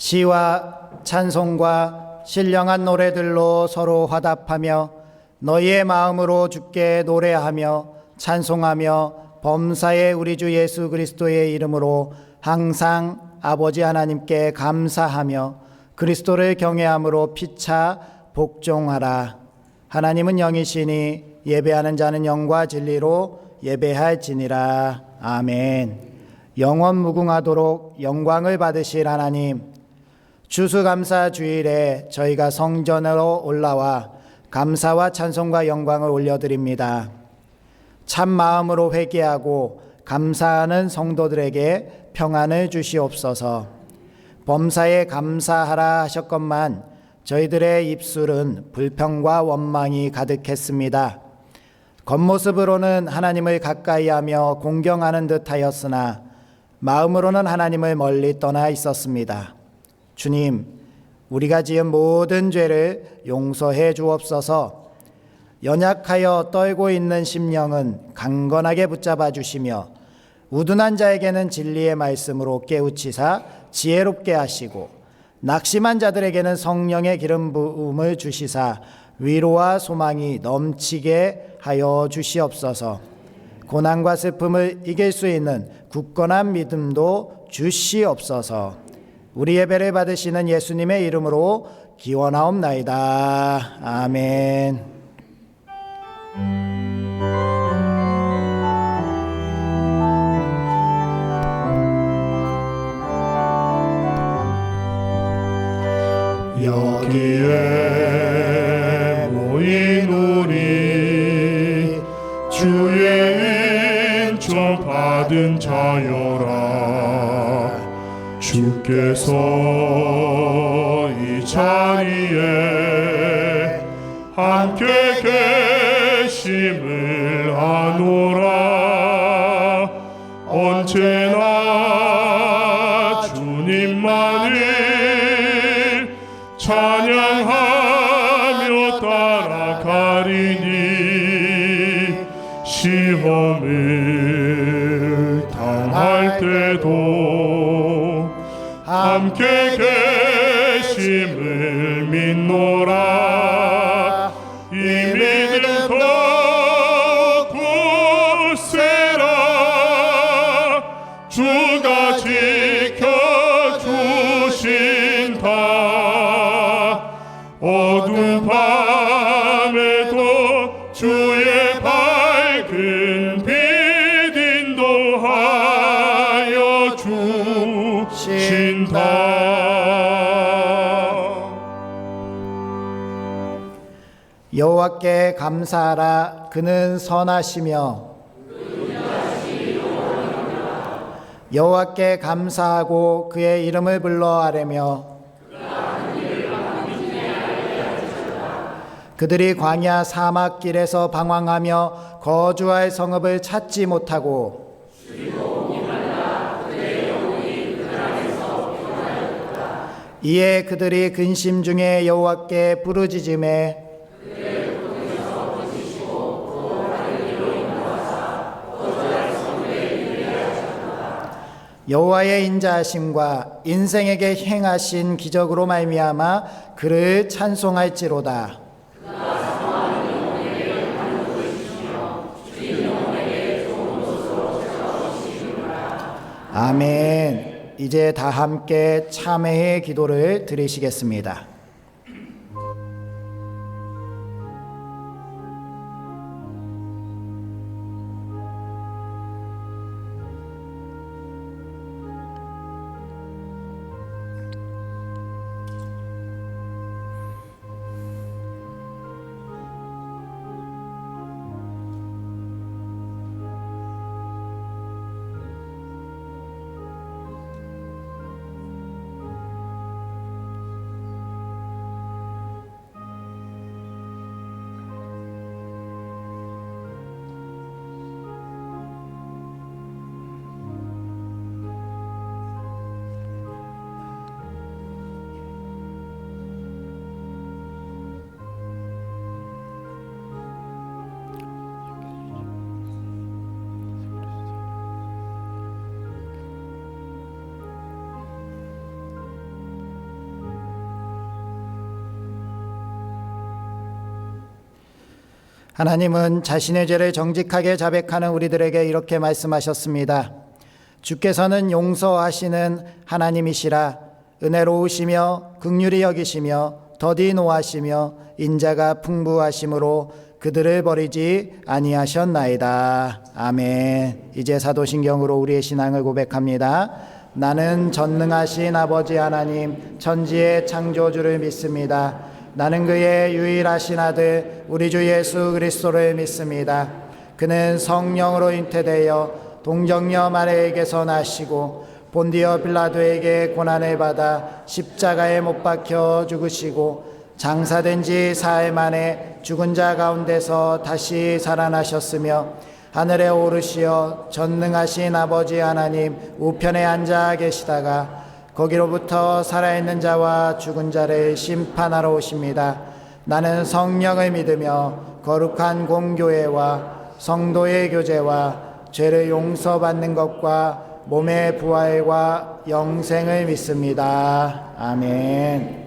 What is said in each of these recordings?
시와 찬송과 신령한 노래들로 서로 화답하며 너희의 마음으로 주께 노래하며 찬송하며 범사의 우리 주 예수 그리스도의 이름으로 항상 아버지 하나님께 감사하며 그리스도를 경외함으로 피차 복종하라. 하나님은 영이시니 예배하는 자는 영과 진리로 예배할지니라. 아멘. 영원 무궁하도록 영광을 받으실 하나님, 추수감사 주일에 저희가 성전으로 올라와 감사와 찬송과 영광을 올려드립니다. 참 마음으로 회개하고 감사하는 성도들에게 평안을 주시옵소서. 범사에 감사하라 하셨건만 저희들의 입술은 불평과 원망이 가득했습니다. 겉모습으로는 하나님을 가까이하며 공경하는 듯하였으나 마음으로는 하나님을 멀리 떠나 있었습니다. 주님, 우리가 지은 모든 죄를 용서해 주옵소서. 연약하여 떨고 있는 심령은 강건하게 붙잡아 주시며 우둔한 자에게는 진리의 말씀으로 깨우치사 지혜롭게 하시고 낙심한 자들에게는 성령의 기름 부음을 주시사 위로와 소망이 넘치게 하여 주시옵소서. 고난과 슬픔을 이길 수 있는 굳건한 믿음도 주시옵소서. 우리 예배를 받으시는 예수님의 이름으로 기원하옵나이다. 아멘. 여기에 모인 우리 주의 은총 받은 자여라. 주께서 이 자리에 함께 계심을 아노라. 언제나 주님만을 찬양하며 따라가리니 시험을 당할 때도 함께 계심을 믿노라. 이 믿음 더 굳세라. 주가 지켜주신다. 어두운 밤에도 주의 밝은 빛 인도하여 주신다. 여호와께 감사하라. 그는 선하시며 여호와께 감사하고 그의 이름을 불러 아뢰며 그들이 광야 사막길에서 방황하며 거주할 성읍을 찾지 못하고 이에 그들이 근심 중에 여호와께 부르짖음에 여호와의 인자하심과 인생에게 행하신 기적으로 말미암아 그를 찬송할지로다. 아멘. 이제 다 함께 참회의 기도를 드리시겠습니다. 하나님은 자신의 죄를 정직하게 자백하는 우리들에게 이렇게 말씀하셨습니다. 주께서는 용서하시는 하나님이시라. 은혜로우시며 긍휼히 여기시며 더디 노하시며 인자가 풍부하심으로 그들을 버리지 아니하셨나이다. 아멘. 이제 사도신경으로 우리의 신앙을 고백합니다. 나는 전능하신 아버지 하나님 천지의 창조주를 믿습니다. 나는 그의 유일하신 아들 우리 주 예수 그리스도를 믿습니다. 그는 성령으로 잉태되어 동정녀 마리아에게서 나시고 본디오 빌라도에게 고난을 받아 십자가에 못 박혀 죽으시고 장사된 지 사흘 만에 죽은 자 가운데서 다시 살아나셨으며 하늘에 오르시어 전능하신 아버지 하나님 우편에 앉아 계시다가 거기로부터 살아있는 자와 죽은 자를 심판하러 오십니다. 나는 성령을 믿으며 거룩한 공교회와 성도의 교제와 죄를 용서받는 것과 몸의 부활과 영생을 믿습니다. 아멘.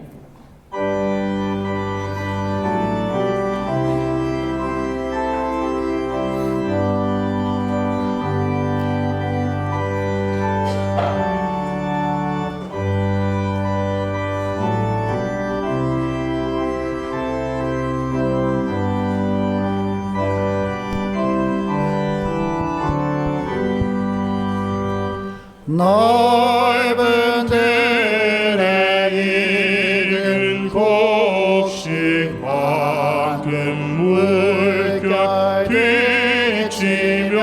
넓은 들에 익은 곡식 맑은 물결 비치며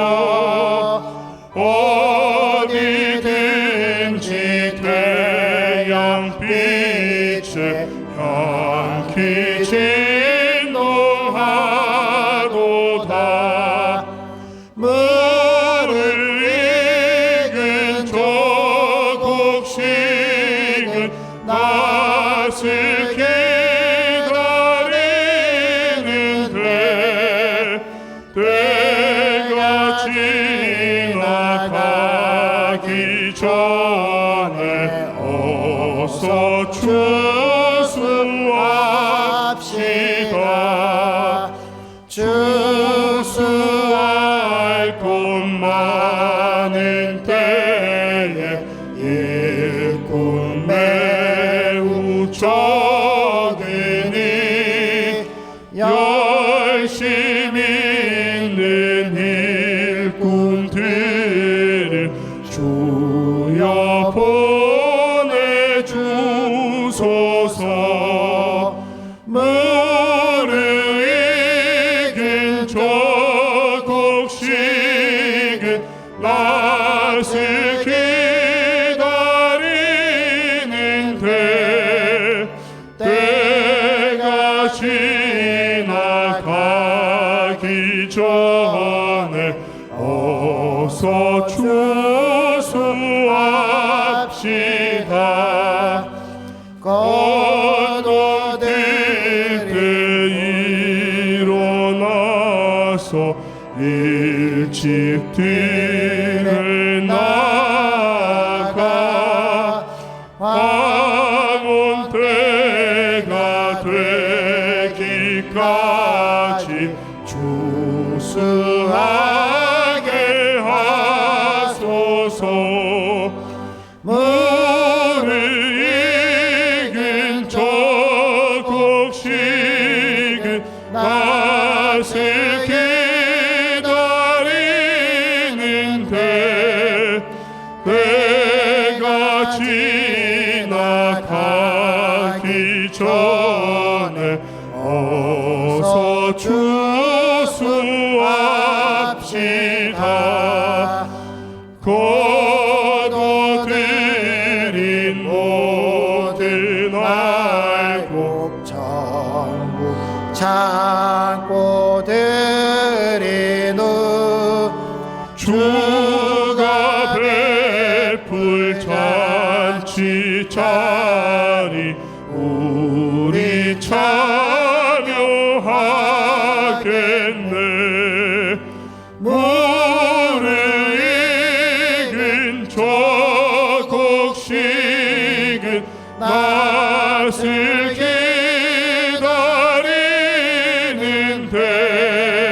어디든지 태양빛에 향기 진동하도다. 낯을 기다리는 때가 지나가기 전에 어서 추수합시다. 추수할 곳 많은 때에 일꾼 매우 적으니 열심히 있는 일꾼들을 주여 보내주소서. 무르익은 저 곡식은 낯을 기다리는 때가 지나가기 전에 어서 추수합시다. 거도들이 일어나서 일찍 들을 나가 황혼 때가 되기까지 추수하게 하소서. 무르익은 저 곡식은 낯을 기다리는 때가 지나가기 전에 어서 추수합시다. 거둬들인 모든 알곡 전부 창고들이 누 주가 베풀 잔치 자리 우리 참여하겠네. 무르익은 저 곡식은 낯을 기다리는 때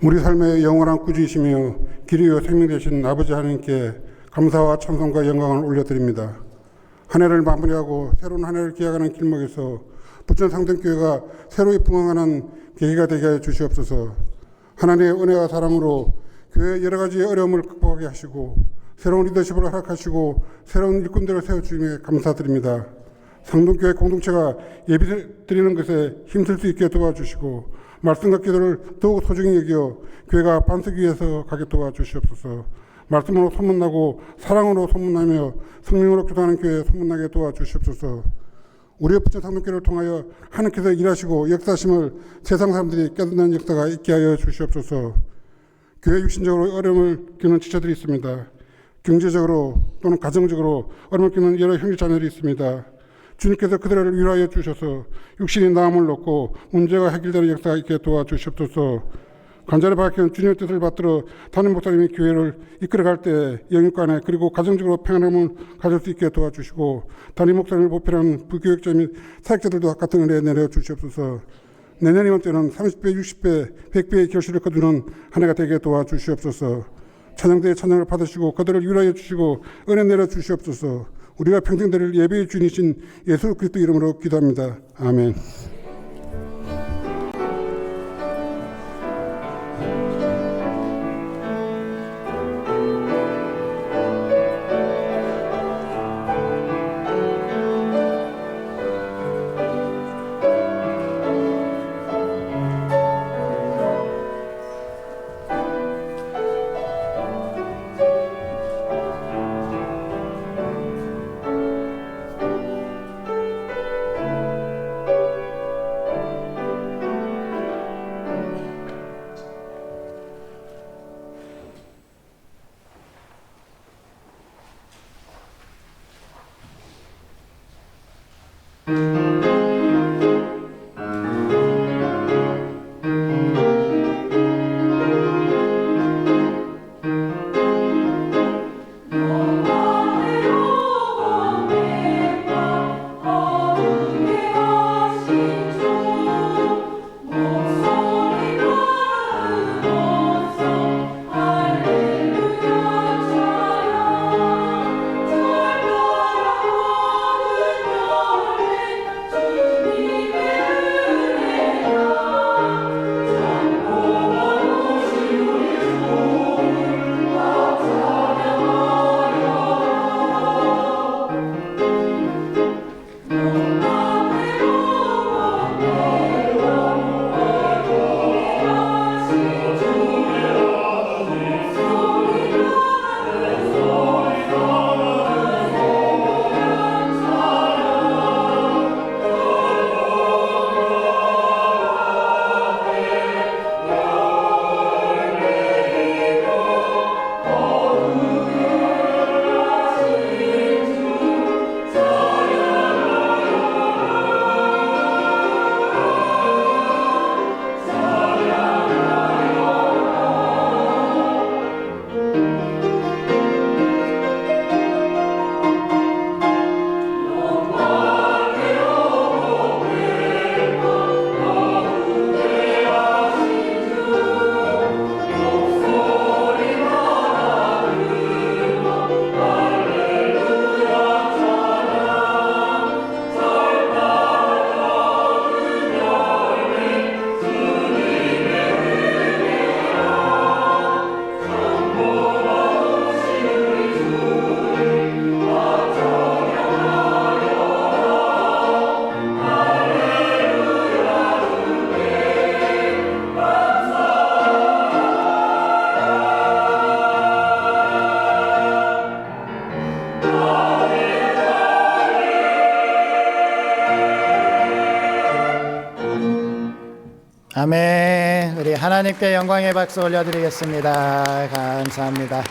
우리 삶의 영원한 구주이시며 길이요 생명 되신 아버지 하나님께 감사와 찬송과 영광을 올려드립니다. 한 해를 마무리하고 새로운 한 해를 기약하는 길목에서 부천 상등교회가 새로이 부흥하는 계기가 되게 하여 주시옵소서. 하나님의 은혜와 사랑으로 교회의 여러 가지 어려움을 극복하게 하시고 새로운 리더십을 허락하시고 새로운 일꾼들을 세워주심에 감사드립니다. 상등교회 공동체가 예배드리는 것에 힘쓸 수 있게 도와주시고 말씀과 기도를 더욱 소중히 여겨 교회가 반석 위에서 가게 도와주시옵소서. 말씀으로 소문나고 사랑으로 소문나며 성령으로 기도하는 교회에 소문나게 도와주시옵소서. 우리의 부천 상등교회를 통하여 하나님께서 일하시고 역사심을 세상 사람들이 깨닫는 역사가 있게 하여 주시옵소서. 교회 육신적으로 어려움을 겪는 지체들이 있습니다. 경제적으로 또는 가정적으로 어려움을 겪는 여러 형제 자녀들이 있습니다. 주님께서 그들을 위로하여 주셔서 육신이 나음을 얻고 문제가 해결되는 역사가 있게 도와주시옵소서. 간절히 밝힌 주님의 뜻을 받들어 담임 목사님이 교회를 이끌어갈 때 영육간에 그리고 가정적으로 평안함을 가질 수 있게 도와주시고 담임 목사님을 보필하는 부교육자 및 사역자들도 같은 은혜 내려주시옵소서. 내년 이번 때는 30배, 60배, 100배의 결실을 거두는 한 해가 되게 도와주시옵소서. 찬양대의 찬양을 받으시고 그들을 위로하여 주시고 은혜 내려주시옵소서. 우리가 평생 드릴 예배의 주인이신 예수 그리스도 이름으로 기도합니다. 아멘. 아멘. 우리 하나님께 영광의 박수 올려드리겠습니다. 감사합니다.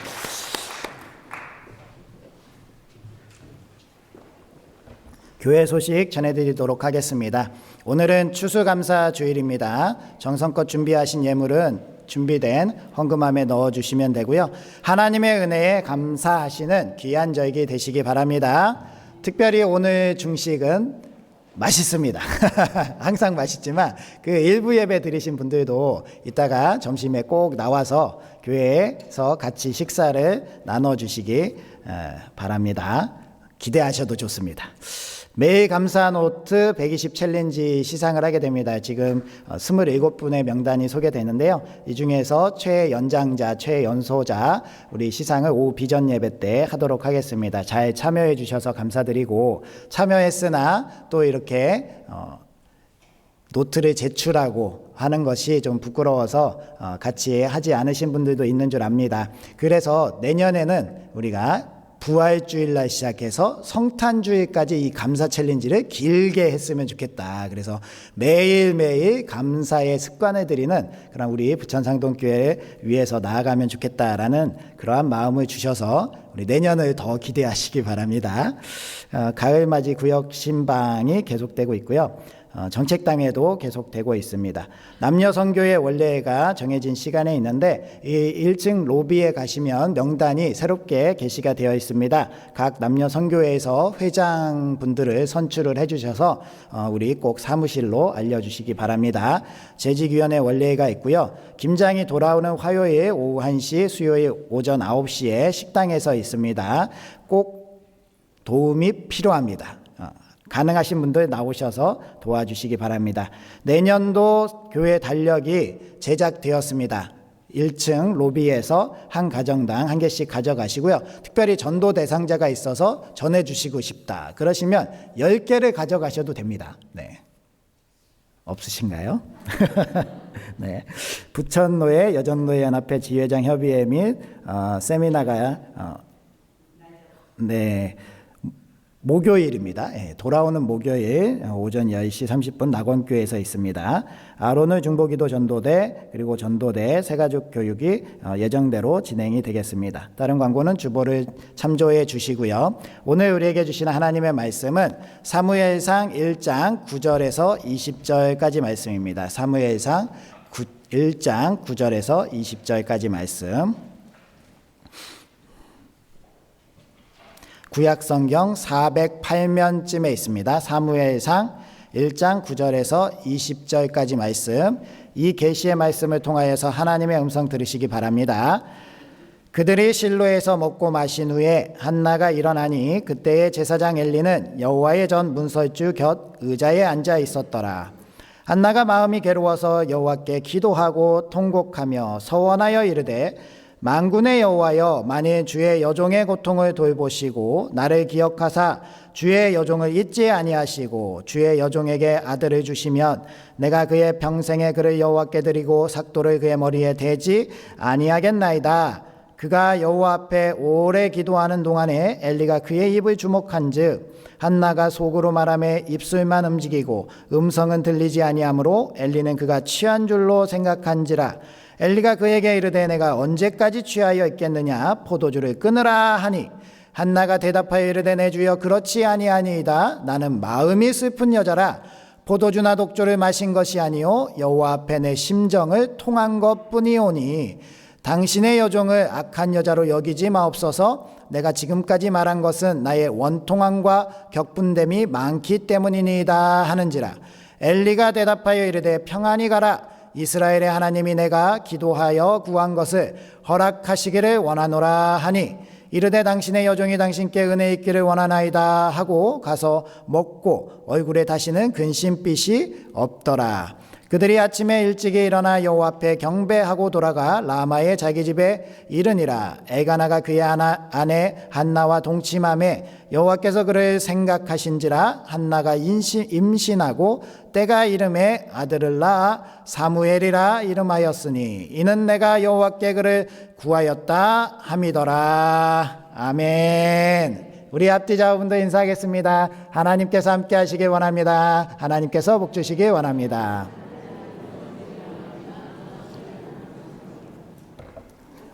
교회 소식 전해드리도록 하겠습니다. 오늘은 추수감사 주일입니다. 정성껏 준비하신 예물은 준비된 헌금함에 넣어주시면 되고요. 하나님의 은혜에 감사하시는 귀한 저에게 되시기 바랍니다. 특별히 오늘 중식은 맛있습니다. 항상 맛있지만 그 일부 예배 드리신 분들도 이따가 점심에 꼭 나와서 교회에서 같이 식사를 나눠주시기 바랍니다. 기대하셔도 좋습니다. 매일 감사 노트 120 챌린지 시상을 하게 됩니다. 지금 27분의 명단이 소개되는데요. 이 중에서 최연장자, 최연소자 우리 시상을 오후 비전 예배 때 하도록 하겠습니다. 잘 참여해 주셔서 감사드리고, 참여했으나 또 이렇게 노트를 제출하고 하는 것이 좀 부끄러워서 같이 하지 않으신 분들도 있는 줄 압니다. 그래서 내년에는 우리가 부활주일날 시작해서 성탄주일까지 이 감사 챌린지를 길게 했으면 좋겠다. 그래서 매일매일 감사의 습관을 들이는 그런 우리 부천상동교회를 위해서 나아가면 좋겠다라는 그러한 마음을 주셔서 우리 내년을 더 기대하시기 바랍니다. 가을맞이 구역 신방이 계속되고 있고요. 정책당에도 계속되고 있습니다. 남녀 선교의 원래가 정해진 시간에 있는데 이 1층 로비에 가시면 명단이 새롭게 게시가 되어 있습니다. 각 남녀 선교회에서 회장분들을 선출을 해주셔서 우리 꼭 사무실로 알려주시기 바랍니다. 재직위원회 원래가 있고요. 김장이 돌아오는 화요일 오후 1시, 수요일 오전 9시에 식당에서 있습니다. 꼭 도움이 필요합니다. 가능하신 분들 나오셔서 도와주시기 바랍니다. 내년도 교회 달력이 제작되었습니다. 1층 로비에서 한 가정당 한 개씩 가져가시고요. 특별히 전도 대상자가 있어서 전해주시고 싶다 그러시면 10개를 가져가셔도 됩니다. 네. 없으신가요? 네. 부천노예 여전노예연합회 지회장 협의회 및 세미나가 네. 목요일입니다. 돌아오는 목요일 오전 10시 30분 낙원교회에서 있습니다. 아론의 중보기도 전도대 그리고 전도대 새가족 교육이 예정대로 진행이 되겠습니다. 다른 광고는 주보를 참조해 주시고요. 오늘 우리에게 주시는 하나님의 말씀은 사무엘상 1장 9절에서 20절까지 말씀입니다. 사무엘상 1장 9절에서 20절까지 말씀. 구약성경 408면쯤에 있습니다. 사무엘상 1장 9절에서 20절까지 말씀. 이 계시의 말씀을 통하여서 하나님의 음성 들으시기 바랍니다. 그들이 실로에서 먹고 마신 후에 한나가 일어나니 그때의 제사장 엘리는 여호와의 전 문설주 곁 의자에 앉아 있었더라. 한나가 마음이 괴로워서 여호와께 기도하고 통곡하며 서원하여 이르되 만군의 여호와여, 만일 주의 여종의 고통을 돌보시고 나를 기억하사 주의 여종을 잊지 아니하시고 주의 여종에게 아들을 주시면 내가 그의 평생에 그를 여호와께 드리고 삭도를 그의 머리에 대지 아니하겠나이다. 그가 여호와 앞에 오래 기도하는 동안에 엘리가 그의 입을 주목한즉 한나가 속으로 말하며 입술만 움직이고 음성은 들리지 아니하므로 엘리는 그가 취한 줄로 생각한지라. 엘리가 그에게 이르되 내가 언제까지 취하여 있겠느냐, 포도주를 끊으라 하니 한나가 대답하여 이르되 내 주여 그렇지 아니하니이다. 나는 마음이 슬픈 여자라. 포도주나 독주를 마신 것이 아니요 여호와 앞에 내 심정을 통한 것뿐이오니 당신의 여종을 악한 여자로 여기지 마옵소서. 내가 지금까지 말한 것은 나의 원통함과 격분됨이 많기 때문이니이다 하는지라. 엘리가 대답하여 이르되 평안히 가라. 이스라엘의 하나님이 내가 기도하여 구한 것을 허락하시기를 원하노라 하니 이르되 당신의 여종이 당신께 은혜 있기를 원하나이다 하고 가서 먹고 얼굴에 다시는 근심빛이 없더라. 그들이 아침에 일찍이 일어나 여호와 앞에 경배하고 돌아가 라마의 자기 집에 이르니라. 엘가나가 그의 아내 한나와 동침하매 여호와께서 그를 생각하신지라. 한나가 임신하고 때가 이름에 아들을 낳아 사무엘이라 이름하였으니 이는 내가 여호와께 그를 구하였다 함이더라. 아멘. 우리 앞뒤 자분들 인사하겠습니다. 하나님께서 함께 하시길 원합니다. 하나님께서 복 주시길 원합니다.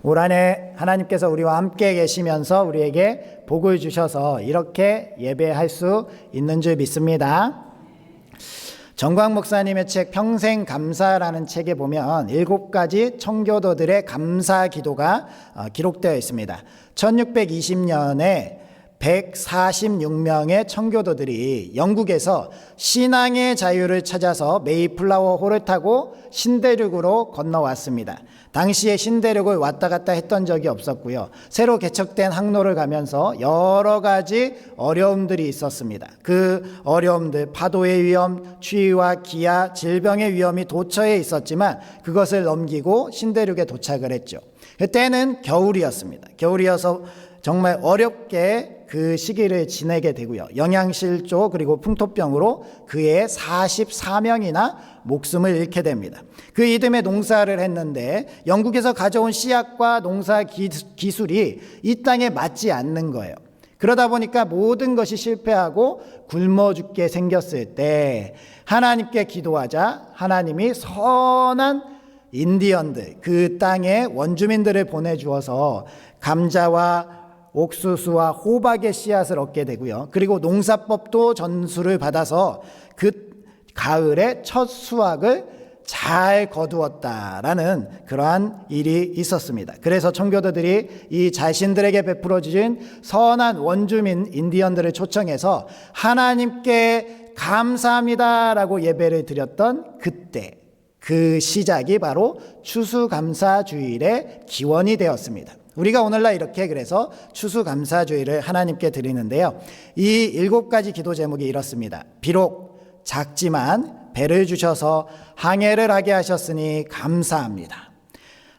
올 한 해 하나님께서 우리와 함께 계시면서 우리에게 복을 주셔서 이렇게 예배할 수 있는 줄 믿습니다. 정광 목사님의 책 평생 감사라는 책에 보면 7가지 청교도들의 감사 기도가 기록되어 있습니다. 1620년에 146명의 청교도들이 영국에서 신앙의 자유를 찾아서 메이플라워 호를 타고 신대륙으로 건너왔습니다. 당시에 신대륙을 왔다 갔다 했던 적이 없었고요. 새로 개척된 항로를 가면서 여러 가지 어려움들이 있었습니다. 그 어려움들, 파도의 위험, 추위와 기아, 질병의 위험이 도처에 있었지만 그것을 넘기고 신대륙에 도착을 했죠. 그때는 겨울이었습니다. 겨울이어서 정말 어렵게 그 시기를 지내게 되고요. 영양실조 그리고 풍토병으로 그해 44명이나 목숨을 잃게 됩니다. 그 이듬해 농사를 했는데 영국에서 가져온 씨앗과 농사 기술이 이 땅에 맞지 않는 거예요. 그러다 보니까 모든 것이 실패하고 굶어 죽게 생겼을 때 하나님께 기도하자 하나님이 선한 인디언들, 그 땅의 원주민들을 보내주어서 감자와 옥수수와 호박의 씨앗을 얻게 되고요. 그리고 농사법도 전수를 받아서 그 가을에 첫 수확을 잘 거두었다라는 그러한 일이 있었습니다. 그래서 청교도들이 이 자신들에게 베풀어 주신 선한 원주민 인디언들을 초청해서 하나님께 감사합니다라고 예배를 드렸던 그때, 그 시작이 바로 추수감사주일의 기원이 되었습니다. 우리가 오늘날 이렇게 그래서 추수감사주일을 하나님께 드리는데요. 이 7가지 기도 제목이 이렇습니다. 비록 작지만 배를 주셔서 항해를 하게 하셨으니 감사합니다.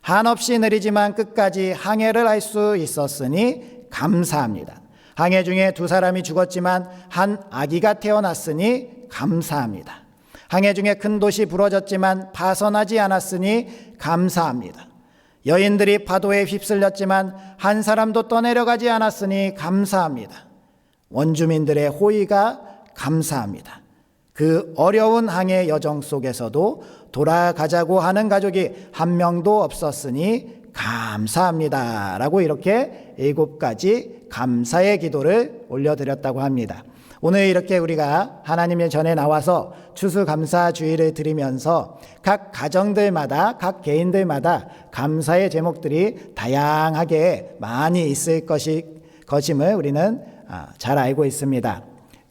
한없이 느리지만 끝까지 항해를 할 수 있었으니 감사합니다. 항해 중에 2사람이 죽었지만 한 아기가 태어났으니 감사합니다. 항해 중에 큰 도시 부러졌지만 파손하지 않았으니 감사합니다. 여인들이 파도에 휩쓸렸지만 한 사람도 떠내려가지 않았으니 감사합니다. 원주민들의 호의가 감사합니다. 그 어려운 항해 여정 속에서도 돌아가자고 하는 가족이 한 명도 없었으니 감사합니다. 라고 이렇게 7가지 감사의 기도를 올려드렸다고 합니다. 오늘 이렇게 우리가 하나님의 전에 나와서 추수감사주일을 드리면서 각 가정들마다, 각 개인들마다 감사의 제목들이 다양하게 많이 있을 것임을 우리는 잘 알고 있습니다.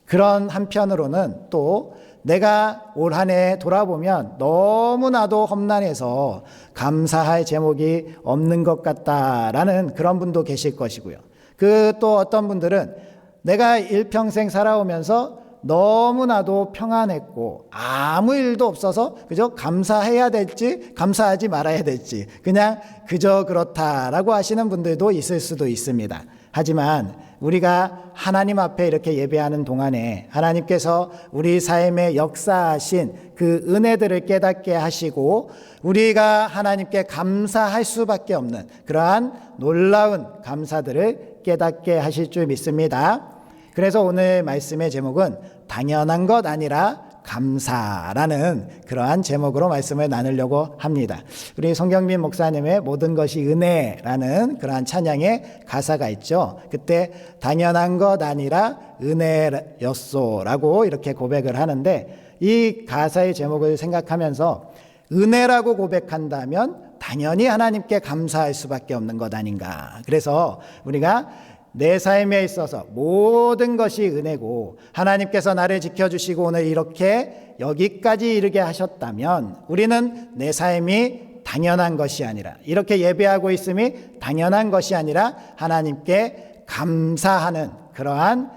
그런 한편으로는 또 내가 올 한 해 돌아보면 너무나도 험난해서 감사할 제목이 없는 것 같다라는 그런 분도 계실 것이고요. 그 또 어떤 분들은 내가 일평생 살아오면서 너무나도 평안했고 아무 일도 없어서 그저 감사해야 될지 감사하지 말아야 될지 그냥 그저 그렇다라고 하시는 분들도 있을 수도 있습니다. 하지만 우리가 하나님 앞에 이렇게 예배하는 동안에 하나님께서 우리 삶에 역사하신 그 은혜들을 깨닫게 하시고 우리가 하나님께 감사할 수밖에 없는 그러한 놀라운 감사들을 깨닫게 하실 줄 믿습니다. 그래서 오늘 말씀의 제목은 당연한 것 아니라 감사라는 그러한 제목으로 말씀을 나누려고 합니다. 우리 송경민 목사님의 모든 것이 은혜라는 그러한 찬양의 가사가 있죠. 그때 당연한 것 아니라 은혜였소라고 이렇게 고백을 하는데 이 가사의 제목을 생각하면서 은혜라고 고백한다면 당연히 하나님께 감사할 수밖에 없는 것 아닌가. 그래서 우리가 내 삶에 있어서 모든 것이 은혜고 하나님께서 나를 지켜주시고 오늘 이렇게 여기까지 이르게 하셨다면 우리는 내 삶이 당연한 것이 아니라 이렇게 예배하고 있음이 당연한 것이 아니라 하나님께 감사하는 그러한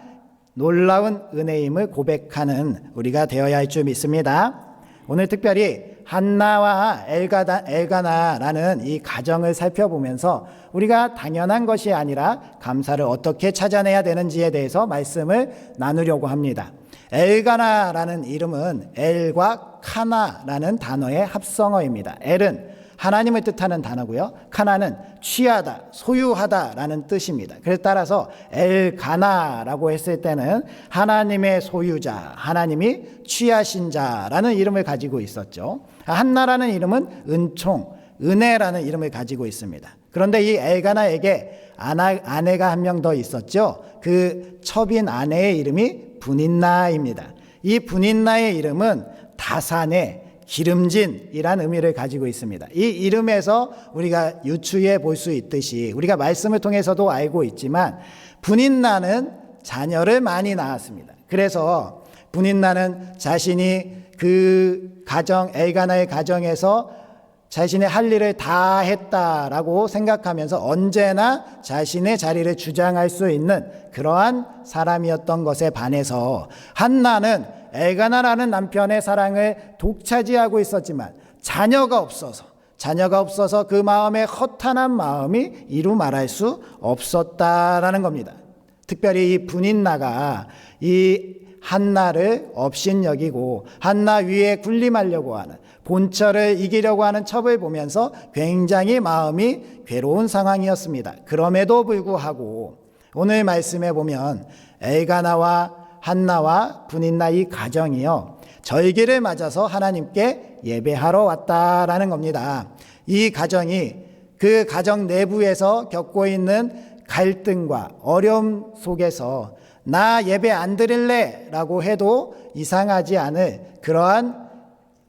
놀라운 은혜임을 고백하는 우리가 되어야 할 줄 믿습니다. 오늘 특별히 한나와 엘가나라는 이 가정을 살펴보면서 우리가 당연한 것이 아니라 감사를 어떻게 찾아내야 되는지에 대해서 말씀을 나누려고 합니다. 엘가나라는 이름은 엘과 카나라는 단어의 합성어입니다. 엘은 하나님을 뜻하는 단어고요. 카나는 취하다, 소유하다라는 뜻입니다. 그래서 따라서 엘가나라고 했을 때는 하나님의 소유자, 하나님이 취하신 자라는 이름을 가지고 있었죠. 한나라는 이름은 은총, 은혜라는 이름을 가지고 있습니다. 그런데 이 엘가나에게 아내가 한 명 더 있었죠. 그 첩인 아내의 이름이 분인나입니다. 이 분인나의 이름은 다산의 기름진이란 의미를 가지고 있습니다. 이 이름에서 우리가 유추해 볼 수 있듯이 우리가 말씀을 통해서도 알고 있지만 분인나는 자녀를 많이 낳았습니다. 그래서 분인나는 자신이 그 가정, 엘가나의 가정에서 자신의 할 일을 다 했다라고 생각하면서 언제나 자신의 자리를 주장할 수 있는 그러한 사람이었던 것에 반해서 한나는 엘가나라는 남편의 사랑을 독차지하고 있었지만 자녀가 없어서 그 마음의 허탄한 마음이 이루 말할 수 없었다라는 겁니다. 특별히 이 분인나가 이 한나를 업신여기고 한나 위에 군림하려고 하는, 본처를 이기려고 하는 첩을 보면서 굉장히 마음이 괴로운 상황이었습니다. 그럼에도 불구하고 오늘 말씀에 보면 엘가나와 한나와 분인나 이 가정이요, 절기를 맞아서 하나님께 예배하러 왔다라는 겁니다. 이 가정이 그 가정 내부에서 겪고 있는 갈등과 어려움 속에서 나 예배 안 드릴래 라고 해도 이상하지 않을 그러한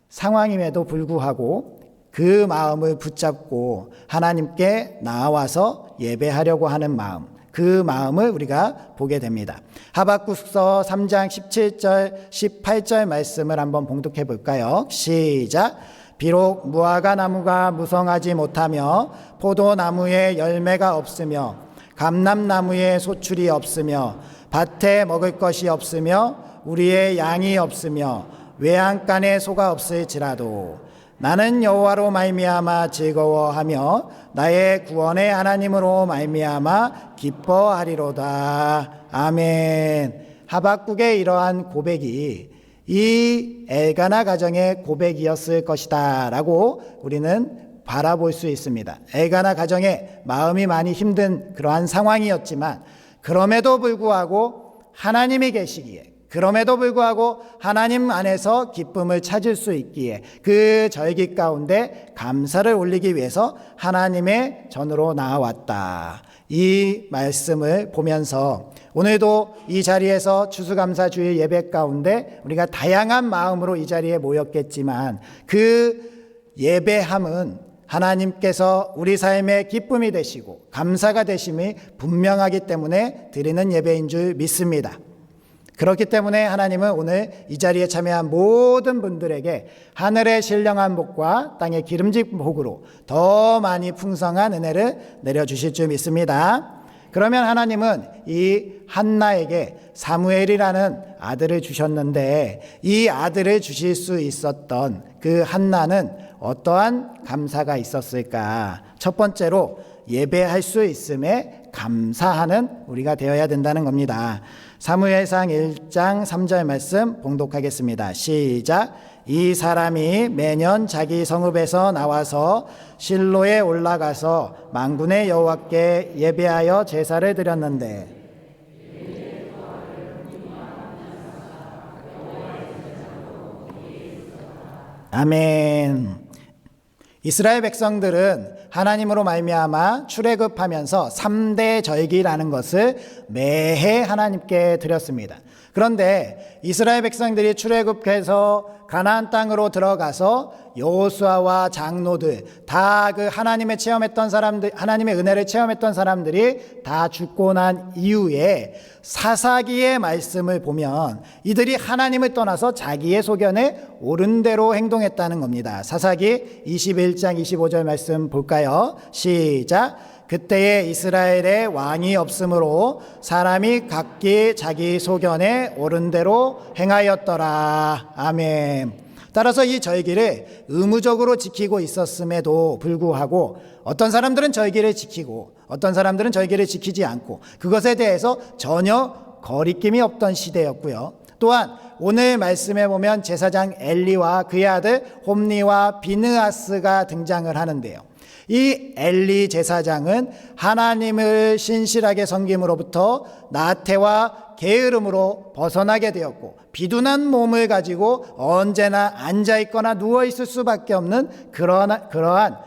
상황임에도 불구하고 그 마음을 붙잡고 하나님께 나와서 예배하려고 하는 마음, 그 마음을 우리가 보게 됩니다. 하박국서 3장 17절 18절 말씀을 한번 봉독해 볼까요? 시작. 비록 무화과 나무가 무성하지 못하며 포도나무에 열매가 없으며 감람나무에 소출이 없으며 밭에 먹을 것이 없으며 우리의 양이 없으며 외양간에 소가 없을지라도 나는 여호와로 말미암아 즐거워하며 나의 구원의 하나님으로 말미암아 기뻐하리로다. 아멘. 하박국의 이러한 고백이 이 엘가나 가정의 고백이었을 것이다 라고 우리는 바라볼 수 있습니다. 엘가나 가정의 마음이 많이 힘든 그러한 상황이었지만 그럼에도 불구하고 하나님이 계시기에, 그럼에도 불구하고 하나님 안에서 기쁨을 찾을 수 있기에 그 절기 가운데 감사를 올리기 위해서 하나님의 전으로 나아왔다. 이 말씀을 보면서 오늘도 이 자리에서 추수감사주일 예배 가운데 우리가 다양한 마음으로 이 자리에 모였겠지만 그 예배함은 하나님께서 우리 삶의 기쁨이 되시고 감사가 되심이 분명하기 때문에 드리는 예배인 줄 믿습니다. 그렇기 때문에 하나님은 오늘 이 자리에 참여한 모든 분들에게 하늘의 신령한 복과 땅의 기름진 복으로 더 많이 풍성한 은혜를 내려주실 줄 믿습니다. 그러면 하나님은 이 한나에게 사무엘이라는 아들을 주셨는데 이 아들을 주실 수 있었던 그 한나는 어떠한 감사가 있었을까? 첫 번째로 예배할 수 있음에 감사하는 우리가 되어야 된다는 겁니다. 사무엘상 1장 3절 말씀 봉독하겠습니다. 시작. 이 사람이 매년 자기 성읍에서 나와서 실로에 올라가서 만군의 여호와께 예배하여 제사를 드렸는데 아멘. 이스라엘 백성들은 하나님으로 말미암아 출애굽하면서 3대 절기라는 것을 매해 하나님께 드렸습니다. 그런데 이스라엘 백성들이 출애굽해서 가나안 땅으로 들어가서 여호수아와 장로들 다 그 하나님의 체험했던 사람들, 하나님의 은혜를 체험했던 사람들이 다 죽고 난 이후에 사사기의 말씀을 보면 이들이 하나님을 떠나서 자기의 소견에 옳은 대로 행동했다는 겁니다. 사사기 21장 25절 말씀 볼까요? 시작. 그때에 이스라엘에 왕이 없으므로 사람이 각기 자기 소견에 옳은 대로 행하였더라. 아멘. 따라서 이 절기를 의무적으로 지키고 있었음에도 불구하고 어떤 사람들은 절기를 지키고 어떤 사람들은 절기를 지키지 않고 그것에 대해서 전혀 거리낌이 없던 시대였고요. 또한 오늘 말씀에 보면 제사장 엘리와 그의 아들 홈니와 비느하스가 등장을 하는데요. 이 엘리 제사장은 하나님을 신실하게 섬김으로부터 나태와 게으름으로 벗어나게 되었고 비둔한 몸을 가지고 언제나 앉아있거나 누워있을 수밖에 없는 그러한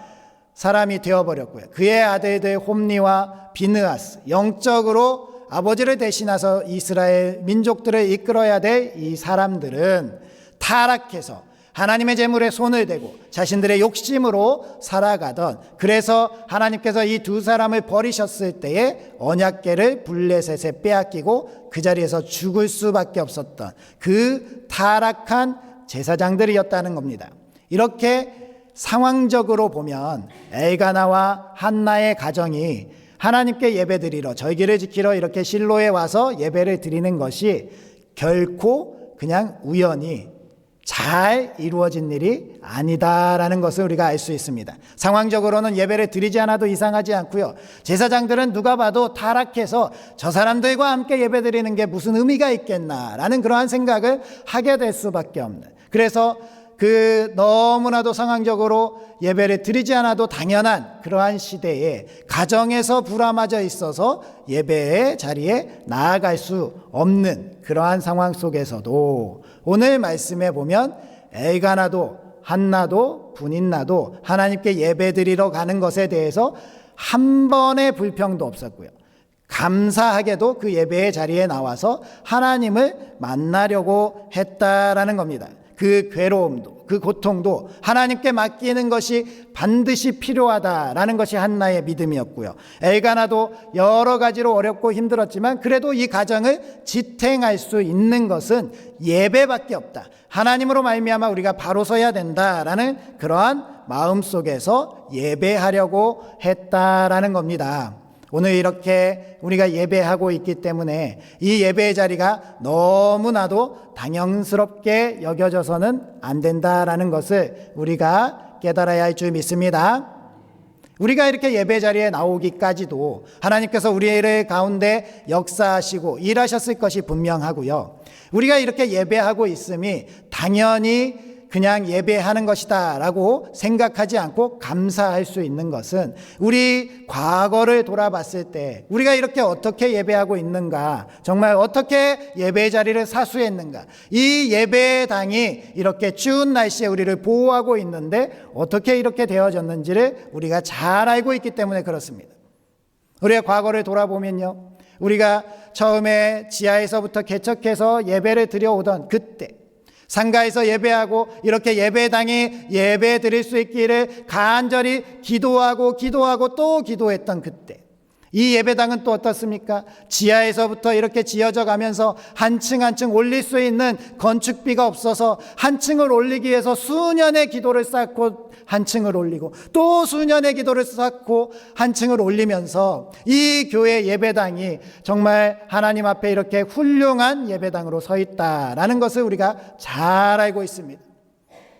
사람이 되어버렸고요. 그의 아들들 홈니와 비느하스, 영적으로 아버지를 대신해서 이스라엘 민족들을 이끌어야 될 이 사람들은 타락해서 하나님의 재물에 손을 대고 자신들의 욕심으로 살아가던, 그래서 하나님께서 이 두 사람을 버리셨을 때에 언약궤를 블레셋에 빼앗기고 그 자리에서 죽을 수밖에 없었던 그 타락한 제사장들이었다는 겁니다. 이렇게 상황적으로 보면 엘가나와 한나의 가정이 하나님께 예배드리러, 절기를 지키러 이렇게 실로에 와서 예배를 드리는 것이 결코 그냥 우연히 잘 이루어진 일이 아니다라는 것을 우리가 알 수 있습니다. 상황적으로는 예배를 드리지 않아도 이상하지 않고요, 제사장들은 누가 봐도 타락해서 저 사람들과 함께 예배 드리는 게 무슨 의미가 있겠나라는 그러한 생각을 하게 될 수밖에 없는, 그래서 그 너무나도 상황적으로 예배를 드리지 않아도 당연한 그러한 시대에 가정에서 불화마저 있어서 예배의 자리에 나아갈 수 없는 그러한 상황 속에서도 오늘 말씀에 보면 엘가나도 한나도 분인나도 하나님께 예배 드리러 가는 것에 대해서 한 번의 불평도 없었고요, 감사하게도 그 예배의 자리에 나와서 하나님을 만나려고 했다라는 겁니다. 그 괴로움도, 그 고통도 하나님께 맡기는 것이 반드시 필요하다라는 것이 한나의 믿음이었고요, 엘가나도 여러 가지로 어렵고 힘들었지만 그래도 이 가정을 지탱할 수 있는 것은 예배밖에 없다, 하나님으로 말미암아 우리가 바로 서야 된다라는 그러한 마음 속에서 예배하려고 했다라는 겁니다. 오늘 이렇게 우리가 예배하고 있기 때문에 이 예배의 자리가 너무나도 당연스럽게 여겨져서는 안 된다라는 것을 우리가 깨달아야 할 줄 믿습니다. 우리가 이렇게 예배 자리에 나오기까지도 하나님께서 우리의 가운데 역사하시고 일하셨을 것이 분명하고요, 우리가 이렇게 예배하고 있음이 당연히 그냥 예배하는 것이다 라고 생각하지 않고 감사할 수 있는 것은 우리 과거를 돌아봤을 때 우리가 이렇게 어떻게 예배하고 있는가, 정말 어떻게 예배 자리를 사수했는가, 이 예배당이 이렇게 추운 날씨에 우리를 보호하고 있는데 어떻게 이렇게 되어졌는지를 우리가 잘 알고 있기 때문에 그렇습니다. 우리의 과거를 돌아보면요, 우리가 처음에 지하에서부터 개척해서 예배를 드려오던 그때, 상가에서 예배하고 이렇게 예배당에 예배 드릴 수 있기를 간절히 기도하고 또 기도했던 그때, 이 예배당은 또 어떻습니까? 지하에서부터 이렇게 지어져 가면서 한 층 한 층 올릴 수 있는 건축비가 없어서 한 층을 올리기 위해서 수년의 기도를 쌓고 한 층을 올리고 또 수년의 기도를 쌓고 한 층을 올리면서 이 교회 예배당이 정말 하나님 앞에 이렇게 훌륭한 예배당으로 서 있다라는 것을 우리가 잘 알고 있습니다.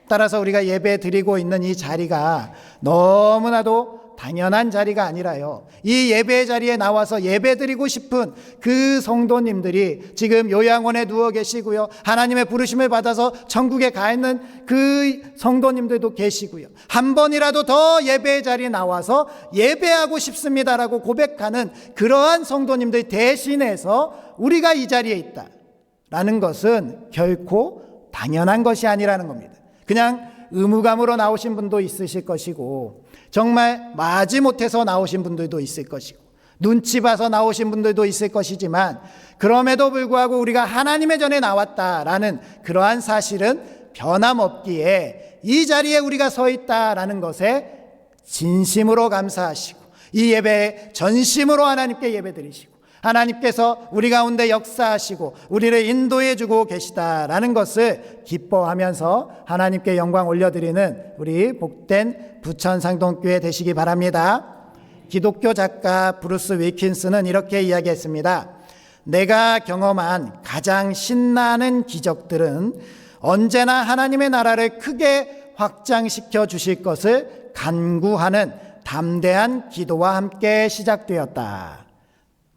따라서 우리가 예배 드리고 있는 이 자리가 너무나도 당연한 자리가 아니라요, 이 예배 자리에 나와서 예배 드리고 싶은 그 성도님들이 지금 요양원에 누워 계시고요, 하나님의 부르심을 받아서 천국에 가 있는 그 성도님들도 계시고요, 한 번이라도 더 예배 자리에 나와서 예배하고 싶습니다라고 고백하는 그러한 성도님들 대신해서 우리가 이 자리에 있다라는 것은 결코 당연한 것이 아니라는 겁니다. 그냥 의무감으로 나오신 분도 있으실 것이고, 정말 마지못해서 나오신 분들도 있을 것이고, 눈치 봐서 나오신 분들도 있을 것이지만, 그럼에도 불구하고 우리가 하나님의 전에 나왔다라는 그러한 사실은 변함없기에 이 자리에 우리가 서 있다라는 것에 진심으로 감사하시고 이 예배에 전심으로 하나님께 예배드리시고 하나님께서 우리 가운데 역사하시고 우리를 인도해 주고 계시다라는 것을 기뻐하면서 하나님께 영광 올려드리는 우리 복된 부천상동교회 되시기 바랍니다. 기독교 작가 브루스 윌킨스는 이렇게 이야기했습니다. 내가 경험한 가장 신나는 기적들은 언제나 하나님의 나라를 크게 확장시켜 주실 것을 간구하는 담대한 기도와 함께 시작되었다.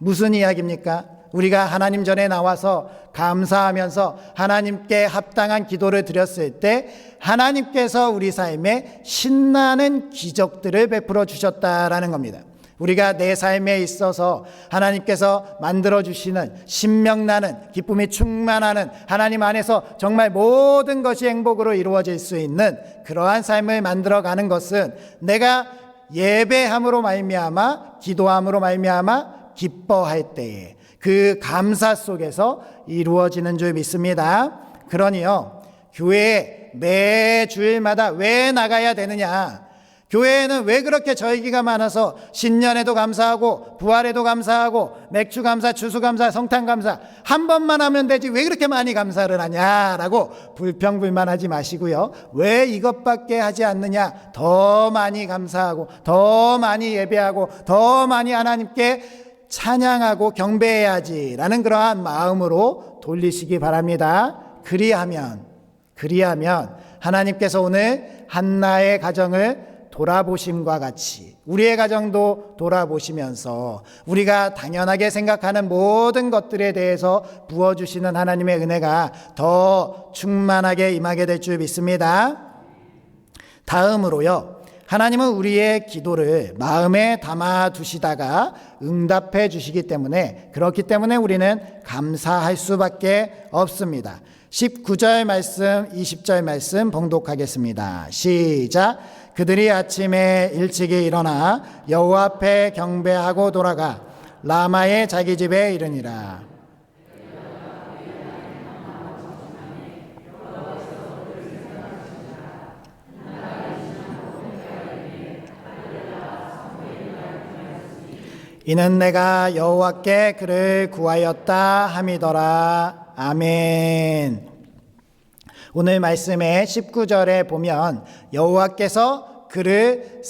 무슨 이야기입니까? 우리가 하나님 전에 나와서 감사하면서 하나님께 합당한 기도를 드렸을 때 하나님께서 우리 삶에 신나는 기적들을 베풀어 주셨다라는 겁니다. 우리가 내 삶에 있어서 하나님께서 만들어주시는 신명나는 기쁨이 충만하는 하나님 안에서 정말 모든 것이 행복으로 이루어질 수 있는 그러한 삶을 만들어가는 것은 내가 예배함으로 말미암아 기도함으로 말미암아 기뻐할 때에 그 감사 속에서 이루어지는 줄 믿습니다. 그러니요, 교회에 매 주일마다 왜 나가야 되느냐? 교회에는 왜 그렇게 절기가 많아서 신년에도 감사하고 부활에도 감사하고 맥주 감사, 추수 감사, 성탄 감사 한 번만 하면 되지 왜 그렇게 많이 감사를 하냐라고 불평불만하지 마시고요. 왜 이것밖에 하지 않느냐? 더 많이 감사하고 더 많이 예배하고 더 많이 하나님께 찬양하고 경배해야지라는 그러한 마음으로 돌리시기 바랍니다. 그리하면 하나님께서 오늘 한나의 가정을 돌아보심과 같이 우리의 가정도 돌아보시면서 우리가 당연하게 생각하는 모든 것들에 대해서 부어주시는 하나님의 은혜가 더 충만하게 임하게 될 줄 믿습니다. 다음으로요, 하나님은 우리의 기도를 마음에 담아두시다가 응답해 주시기 때문에, 그렇기 때문에 우리는 감사할 수밖에 없습니다. 19절 말씀, 20절 말씀 봉독하겠습니다. 시작. 그들이 아침에 일찍이 일어나 여호와 앞에 경배하고 돌아가 라마의 자기 집에 이르니라. 이는 내가 여호와께 그를 구하였다 함이더라. 아멘. 오늘 말씀의 19절에 보면 여호와께서 그를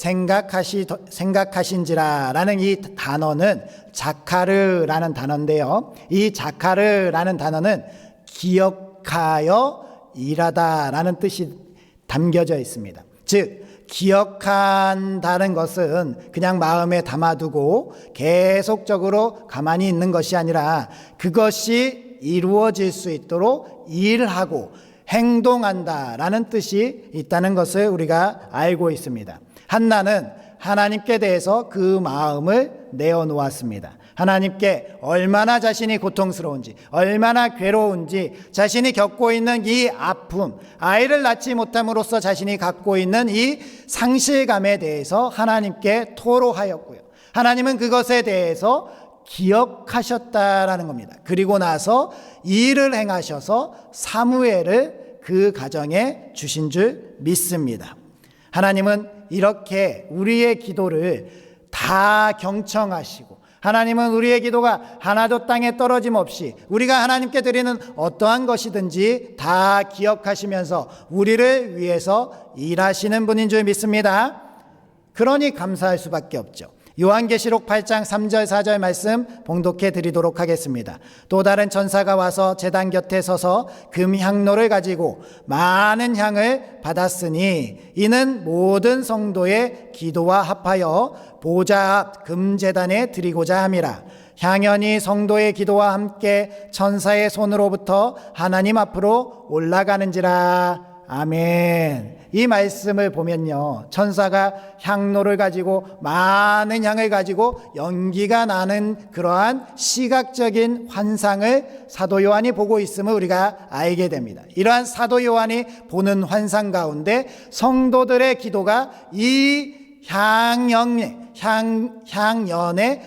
생각하신지라라는 이 단어는 자카르라는 단어인데요. 이 자카르라는 단어는 기억하여 일하다라는 뜻이 담겨져 있습니다. 즉 기억한다는 것은 그냥 마음에 담아두고 계속적으로 가만히 있는 것이 아니라 그것이 이루어질 수 있도록 일하고 행동한다라는 뜻이 있다는 것을 우리가 알고 있습니다. 한나는 하나님께 대해서 그 마음을 내어놓았습니다. 하나님께 얼마나 자신이 고통스러운지, 얼마나 괴로운지, 자신이 겪고 있는 이 아픔, 아이를 낳지 못함으로써 자신이 갖고 있는 이 상실감에 대해서 하나님께 토로하였고요. 하나님은 그것에 대해서 기억하셨다라는 겁니다. 그리고 나서 일을 행하셔서 사무엘을 그 가정에 주신 줄 믿습니다. 하나님은 이렇게 우리의 기도를 다 경청하시고, 하나님은 우리의 기도가 하나도 땅에 떨어짐 없이 우리가 하나님께 드리는 어떠한 것이든지 다 기억하시면서 우리를 위해서 일하시는 분인 줄 믿습니다. 그러니 감사할 수밖에 없죠. 요한계시록 8장 3절 4절 말씀 봉독해 드리도록 하겠습니다. 또 다른 천사가 와서 제단 곁에 서서 금향로를 가지고 많은 향을 받았으니 이는 모든 성도의 기도와 합하여 보좌 앞 금제단에 드리고자 함이라. 향연이 성도의 기도와 함께 천사의 손으로부터 하나님 앞으로 올라가는지라. 아멘. 이 말씀을 보면요, 천사가 향로를 가지고 많은 향을 가지고 연기가 나는 그러한 시각적인 환상을 사도 요한이 보고 있음을 우리가 알게 됩니다. 이러한 사도 요한이 보는 환상 가운데 성도들의 기도가 이 향연에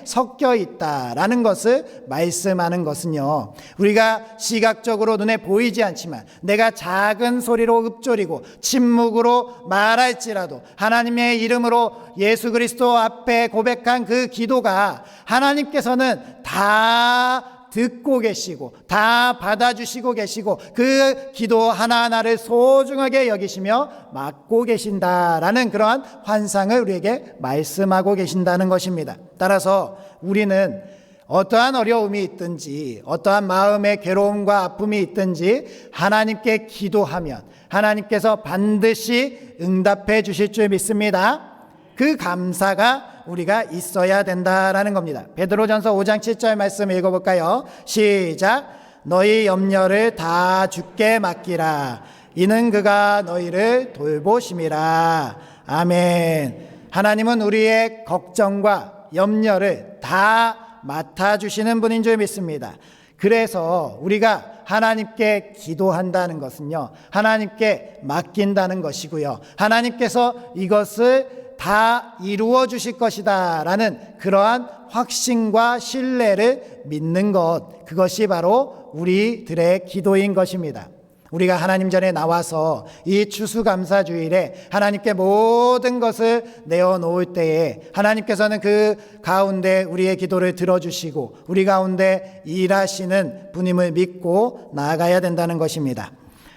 섞여 있다라는 것을 말씀하는 것은요, 우리가 시각적으로 눈에 보이지 않지만 내가 작은 소리로 읊조리고 침묵으로 말할지라도 하나님의 이름으로 예수 그리스도 앞에 고백한 그 기도가 하나님께서는 다 듣고 계시고 다 받아주시고 계시고 그 기도 하나하나를 소중하게 여기시며 맡고 계신다라는 그러한 환상을 우리에게 말씀하고 계신다는 것입니다. 따라서 우리는 어떠한 어려움이 있든지 어떠한 마음의 괴로움과 아픔이 있든지 하나님께 기도하면 하나님께서 반드시 응답해 주실 줄 믿습니다. 그 감사가 우리가 있어야 된다라는 겁니다. 베드로전서 5장 7절 말씀 읽어볼까요? 시작. 너희 염려를 다 주께 맡기라. 이는 그가 너희를 돌보심이라. 아멘. 하나님은 우리의 걱정과 염려를 다 맡아주시는 분인 줄 믿습니다. 그래서 우리가 하나님께 기도한다는 것은요, 하나님께 맡긴다는 것이고요, 하나님께서 이것을 다 이루어 주실 것이다 라는 그러한 확신과 신뢰를 믿는 것, 그것이 바로 우리들의 기도인 것입니다. 우리가 하나님 전에 나와서 이 추수감사주일에 하나님께 모든 것을 내어놓을 때에 하나님께서는 그 가운데 우리의 기도를 들어주시고 우리 가운데 일하시는 분임을 믿고 나아가야 된다는 것입니다.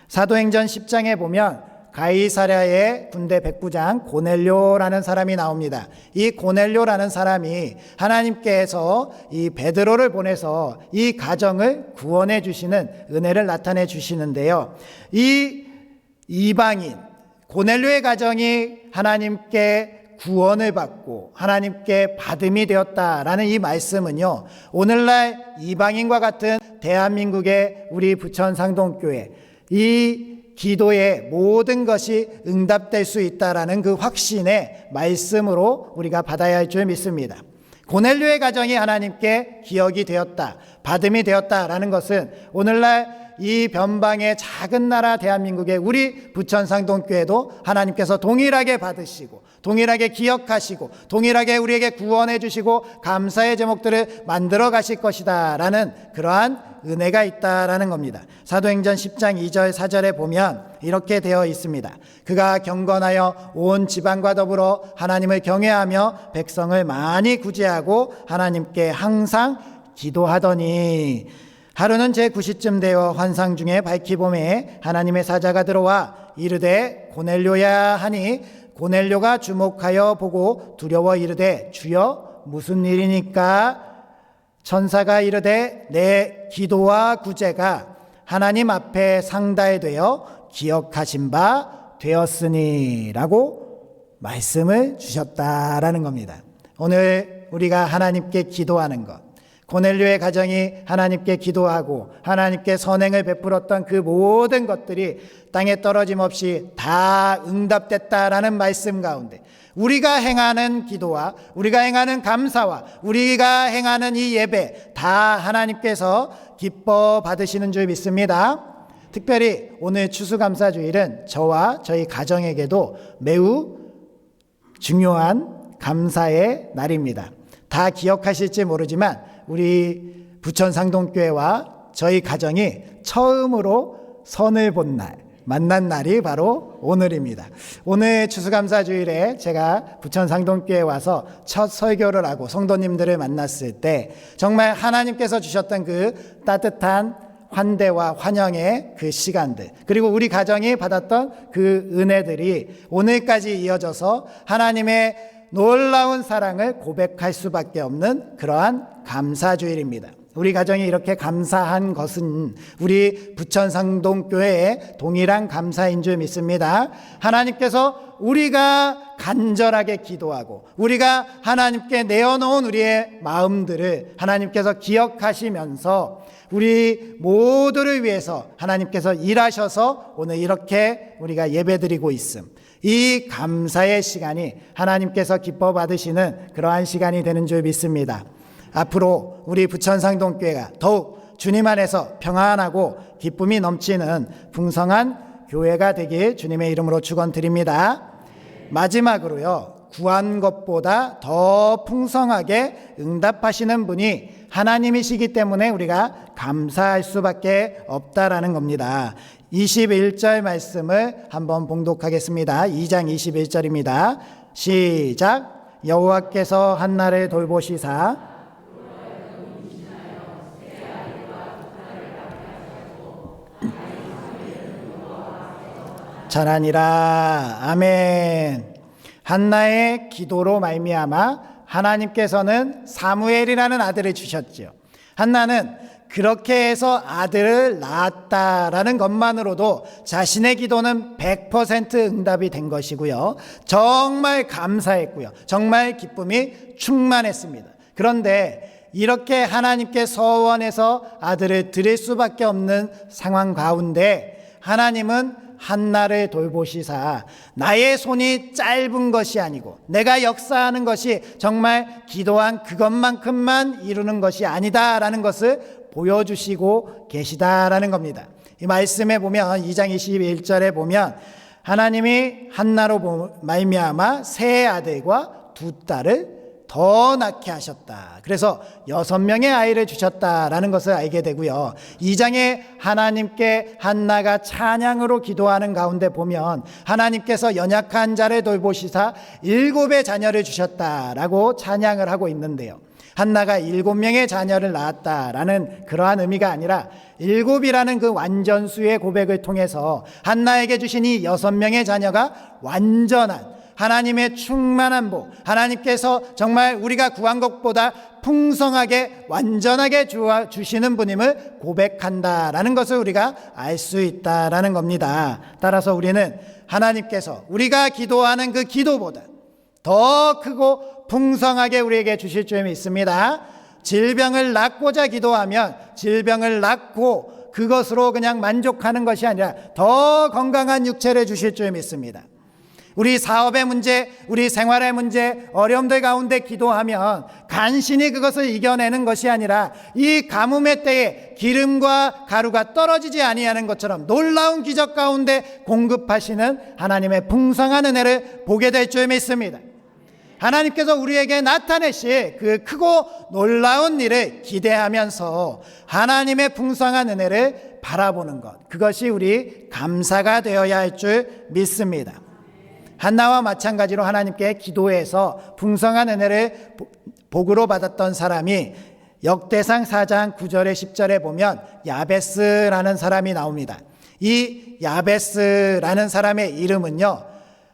사도행전 10장에 보면 가이사랴의 군대 백부장 고넬료라는 사람이 나옵니다. 이 고넬료라는 사람이 하나님께서 이 베드로를 보내서 이 가정을 구원해 주시는 은혜를 나타내 주시는데요. 이 이방인 고넬료의 가정이 하나님께 구원을 받고 하나님께 받음이 되었다라는 이 말씀은요, 오늘날 이방인과 같은 대한민국의 우리 부천상동교회 이 기도의 모든 것이 응답될 수 있다라는 그 확신의 말씀으로 우리가 받아야 할 줄 믿습니다. 고넬료의 가정이 하나님께 기억이 되었다, 받음이 되었다라는 것은 오늘날 이 변방의 작은 나라 대한민국의 우리 부천상동교회도 하나님께서 동일하게 받으시고 동일하게 기억하시고 동일하게 우리에게 구원해 주시고 감사의 제목들을 만들어 가실 것이다 라는 그러한 은혜가 있다라는 겁니다. 사도행전 10장 2절 4절에 보면 이렇게 되어 있습니다. 그가 경건하여 온 지방과 더불어 하나님을 경외하며 백성을 많이 구제하고 하나님께 항상 기도하더니 하루는 제9시쯤 되어 환상 중에 밝히 보매 하나님의 사자가 들어와 이르되 고넬료야 하니 고넬료가 주목하여 보고 두려워 이르되 주여 무슨 일이니까? 천사가 이르되 내 기도와 구제가 하나님 앞에 상달되어 기억하신 바 되었으니 라고 말씀을 주셨다라는 겁니다. 오늘 우리가 하나님께 기도하는 것, 고넬료의 가정이 하나님께 기도하고 하나님께 선행을 베풀었던 그 모든 것들이 땅에 떨어짐 없이 다 응답됐다라는 말씀 가운데 우리가 행하는 기도와 우리가 행하는 감사와 우리가 행하는 이 예배 다 하나님께서 기뻐 받으시는 줄 믿습니다. 특별히 오늘 추수감사주일은 저와 저희 가정에게도 매우 중요한 감사의 날입니다. 다 기억하실지 모르지만 우리 부천상동교회와 저희 가정이 처음으로 선을 본 날, 만난 날이 바로 오늘입니다. 오늘 추수감사주일에 제가 부천상동교회에 와서 첫 설교를 하고 성도님들을 만났을 때 정말 하나님께서 주셨던 그 따뜻한 환대와 환영의 그 시간들, 그리고 우리 가정이 받았던 그 은혜들이 오늘까지 이어져서 하나님의 놀라운 사랑을 고백할 수밖에 없는 그러한 감사주일입니다. 우리 가정이 이렇게 감사한 것은 우리 부천상동교회의 동일한 감사인 줄 믿습니다. 하나님께서 우리가 간절하게 기도하고 우리가 하나님께 내어놓은 우리의 마음들을 하나님께서 기억하시면서 우리 모두를 위해서 하나님께서 일하셔서 오늘 이렇게 우리가 예배드리고 있음. 이 감사의 시간이 하나님께서 기뻐 받으시는 그러한 시간이 되는 줄 믿습니다. 앞으로 우리 부천상동교회가 더욱 주님 안에서 평안하고 기쁨이 넘치는 풍성한 교회가 되길 주님의 이름으로 축원드립니다. 마지막으로요, 구한 것보다 더 풍성하게 응답하시는 분이 하나님이시기 때문에 우리가 감사할 수밖에 없다라는 겁니다. 21절 말씀을 한번 봉독하겠습니다. 2장 21절입니다. 시작. 여호와께서 한나를 돌보시사 잘하니라. 아멘. 한나의 기도로 말미암아 하나님께서는 사무엘이라는 아들을 주셨죠. 한나는 그렇게 해서 아들을 낳았다라는 것만으로도 자신의 기도는 100% 응답이 된 것이고요. 정말 감사했고요. 정말 기쁨이 충만했습니다. 그런데 이렇게 하나님께 서원해서 아들을 드릴 수밖에 없는 상황 가운데 하나님은 한나를 돌보시사 나의 손이 짧은 것이 아니고 내가 역사하는 것이 정말 기도한 그것만큼만 이루는 것이 아니다라는 것을 보여주시고 계시다라는 겁니다. 이 말씀에 보면 2장 21절에 보면 하나님이 한나로 말미암아 세 아들과 두 딸을 더 낳게 하셨다. 그래서 6명의 아이를 주셨다라는 것을 알게 되고요. 2장에 하나님께 한나가 찬양으로 기도하는 가운데 보면 하나님께서 연약한 자를 돌보시사 7의 자녀를 주셨다라고 찬양을 하고 있는데요. 한나가 7명의 자녀를 낳았다라는 그러한 의미가 아니라 7이라는 그 완전수의 고백을 통해서 한나에게 주신 이 6명의 자녀가 완전한 하나님의 충만한 복, 하나님께서 정말 우리가 구한 것보다 풍성하게 완전하게 주시는 분임을 고백한다라는 것을 우리가 알 수 있다라는 겁니다. 따라서 우리는 하나님께서 우리가 기도하는 그 기도보다 더 크고 풍성하게 우리에게 주실 줄 믿습니다. 질병을 낫고자 기도하면 질병을 낫고 그것으로 그냥 만족하는 것이 아니라 더 건강한 육체를 주실 줄 믿습니다. 우리 사업의 문제, 우리 생활의 문제, 어려움들 가운데 기도하면 간신히 그것을 이겨내는 것이 아니라 이 가뭄의 때에 기름과 가루가 떨어지지 아니하는 것처럼 놀라운 기적 가운데 공급하시는 하나님의 풍성한 은혜를 보게 될 줄 믿습니다. 하나님께서 우리에게 나타내실 그 크고 놀라운 일을 기대하면서 하나님의 풍성한 은혜를 바라보는 것, 그것이 우리 감사가 되어야 할 줄 믿습니다. 한나와 마찬가지로 하나님께 기도해서 풍성한 은혜를 복으로 받았던 사람이 역대상 4장 9절에 10절에 보면 야베스라는 사람이 나옵니다. 이 야베스라는 사람의 이름은요,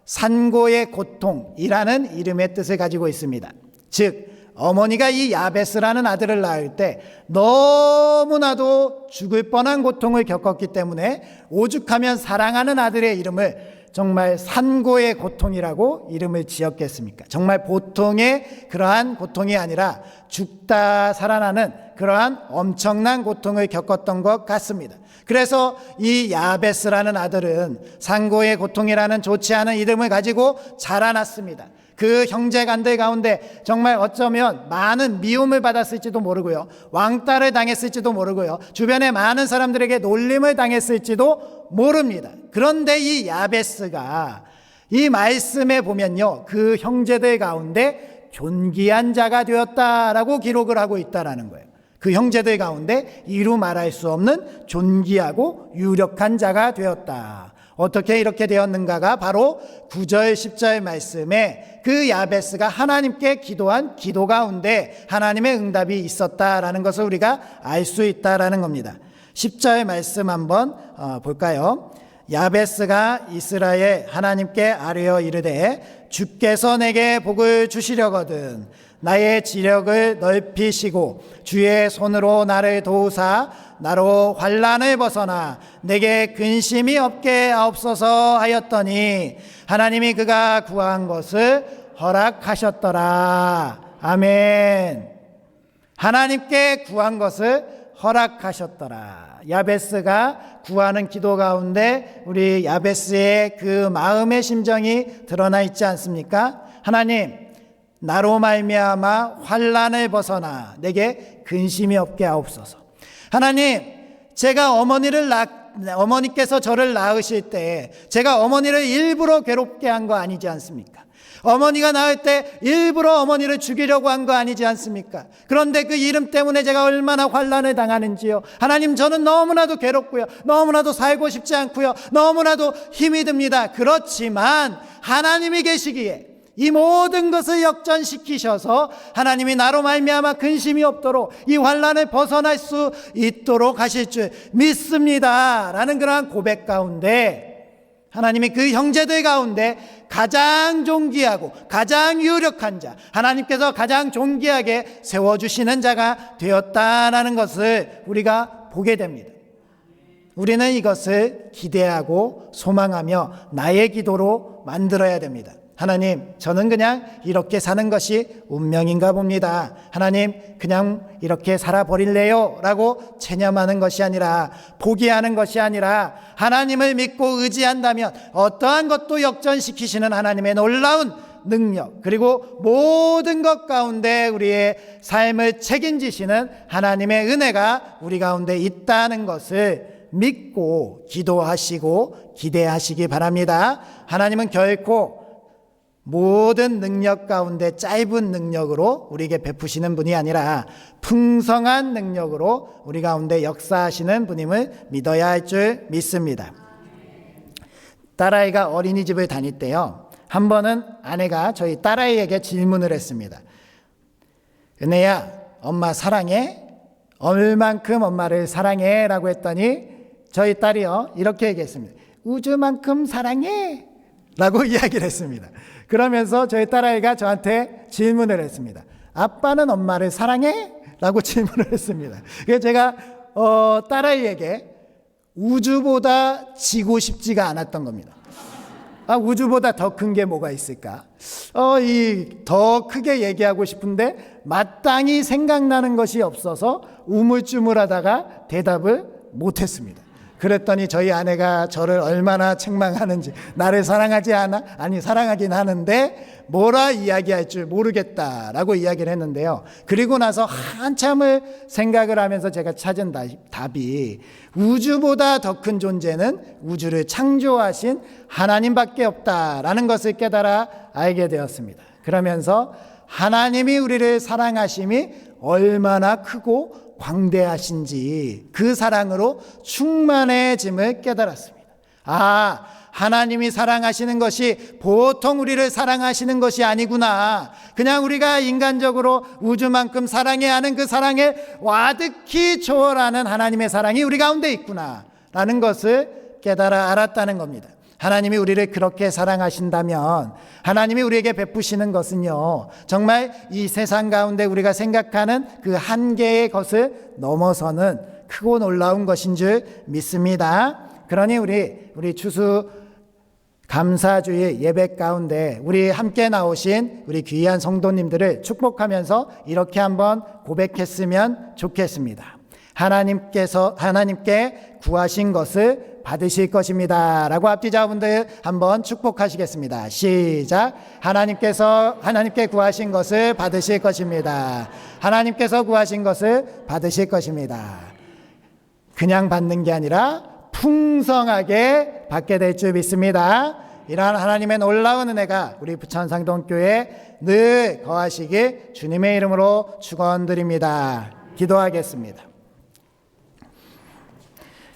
산고의 고통이라는 이름의 뜻을 가지고 있습니다. 즉 어머니가 이 야베스라는 아들을 낳을 때 너무나도 죽을 뻔한 고통을 겪었기 때문에 오죽하면 사랑하는 아들의 이름을 정말 산고의 고통이라고 이름을 지었겠습니까? 정말 보통의 그러한 고통이 아니라 죽다 살아나는 그러한 엄청난 고통을 겪었던 것 같습니다. 그래서 이 야베스라는 아들은 산고의 고통이라는 좋지 않은 이름을 가지고 자라났습니다. 그 형제간들 가운데 정말 어쩌면 많은 미움을 받았을지도 모르고요, 왕따를 당했을지도 모르고요, 주변에 많은 사람들에게 놀림을 당했을지도 모릅니다. 그런데 이 야베스가 이 말씀에 보면요, 그 형제들 가운데 존귀한 자가 되었다라고 기록을 하고 있다라는 거예요. 그 형제들 가운데 이루 말할 수 없는 존귀하고 유력한 자가 되었다. 어떻게 이렇게 되었는가가 바로 9절 10절 말씀에 그 야베스가 하나님께 기도한 기도 가운데 하나님의 응답이 있었다라는 것을 우리가 알 수 있다라는 겁니다. 10절 말씀 한번 볼까요? 야베스가 이스라엘 하나님께 아뢰어 이르되 주께서 내게 복을 주시려거든 나의 지력을 넓히시고 주의 손으로 나를 도우사 나로 환난을 벗어나 내게 근심이 없게 하옵소서 하였더니 하나님이 그가 구한 것을 허락하셨더라. 아멘. 하나님께 구한 것을 허락하셨더라. 야베스가 구하는 기도 가운데 우리 야베스의 그 마음의 심정이 드러나 있지 않습니까? 하나님, 나로 말미암아 환난을 벗어나 내게 근심이 없게 하옵소서. 하나님, 제가 어머니께서 저를 낳으실 때 제가 어머니를 일부러 괴롭게 한 거 아니지 않습니까? 어머니가 낳을 때 일부러 어머니를 죽이려고 한 거 아니지 않습니까? 그런데 그 이름 때문에 제가 얼마나 환난을 당하는지요. 하나님, 저는 너무나도 괴롭고요, 너무나도 살고 싶지 않고요, 너무나도 힘이 듭니다. 그렇지만 하나님이 계시기에 이 모든 것을 역전시키셔서 하나님이 나로 말미암아 근심이 없도록 이 환난을 벗어날 수 있도록 하실 줄 믿습니다 라는 그러한 고백 가운데 하나님이 그 형제들 가운데 가장 존귀하고 가장 유력한 자, 하나님께서 가장 존귀하게 세워주시는 자가 되었다라는 것을 우리가 보게 됩니다. 우리는 이것을 기대하고 소망하며 나의 기도로 만들어야 됩니다. 하나님, 저는 그냥 이렇게 사는 것이 운명인가 봅니다. 하나님, 그냥 이렇게 살아버릴래요 라고 체념하는 것이 아니라, 포기하는 것이 아니라 하나님을 믿고 의지한다면 어떠한 것도 역전시키시는 하나님의 놀라운 능력, 그리고 모든 것 가운데 우리의 삶을 책임지시는 하나님의 은혜가 우리 가운데 있다는 것을 믿고 기도하시고 기대하시기 바랍니다. 하나님은 결코 모든 능력 가운데 짧은 능력으로 우리에게 베푸시는 분이 아니라 풍성한 능력으로 우리 가운데 역사하시는 분임을 믿어야 할 줄 믿습니다. 딸아이가 어린이집을 다닐 때요, 한 번은 아내가 저희 딸아이에게 질문을 했습니다. 은혜야, 엄마 사랑해? 얼만큼 엄마를 사랑해? 라고 했더니 저희 딸이요, 이렇게 얘기했습니다. 우주만큼 사랑해? 라고 이야기를 했습니다. 그러면서 저희 딸아이가 저한테 질문을 했습니다. 아빠는 엄마를 사랑해? 라고 질문을 했습니다. 그래서 제가 딸아이에게 우주보다 지고 싶지가 않았던 겁니다. 우주보다 더 큰 게 뭐가 있을까? 더 크게 얘기하고 싶은데 마땅히 생각나는 것이 없어서 우물쭈물하다가 대답을 못했습니다. 그랬더니 저희 아내가 저를 얼마나 책망하는지, 나를 사랑하지 않아? 아니, 사랑하긴 하는데 뭐라 이야기할 줄 모르겠다라고 이야기를 했는데요. 그리고 나서 한참을 생각을 하면서 제가 찾은 답이, 우주보다 더 큰 존재는 우주를 창조하신 하나님밖에 없다라는 것을 깨달아 알게 되었습니다. 그러면서 하나님이 우리를 사랑하심이 얼마나 크고 광대하신지 그 사랑으로 충만해짐을 깨달았습니다. 하나님이 사랑하시는 것이 보통 우리를 사랑하시는 것이 아니구나. 그냥 우리가 인간적으로 우주만큼 사랑해야 하는 그 사랑에 와득히 초월하는 하나님의 사랑이 우리 가운데 있구나 라는 것을 깨달아 알았다는 겁니다. 하나님이 우리를 그렇게 사랑하신다면 하나님이 우리에게 베푸시는 것은요, 정말 이 세상 가운데 우리가 생각하는 그 한계의 것을 넘어서는 크고 놀라운 것인 줄 믿습니다. 그러니 우리 추수 감사주일 예배 가운데 우리 함께 나오신 우리 귀한 성도님들을 축복하면서 이렇게 한번 고백했으면 좋겠습니다. 하나님께 구하신 것을 받으실 것입니다 라고 앞뒤자분들 한번 축복하시겠습니다. 시작. 하나님께 구하신 것을 받으실 것입니다. 하나님께서 구하신 것을 받으실 것입니다. 그냥 받는 게 아니라 풍성하게 받게 될 줄 믿습니다. 이러한 하나님의 놀라운 은혜가 우리 부천상동교회에 늘 거하시길 주님의 이름으로 축원드립니다. 기도하겠습니다.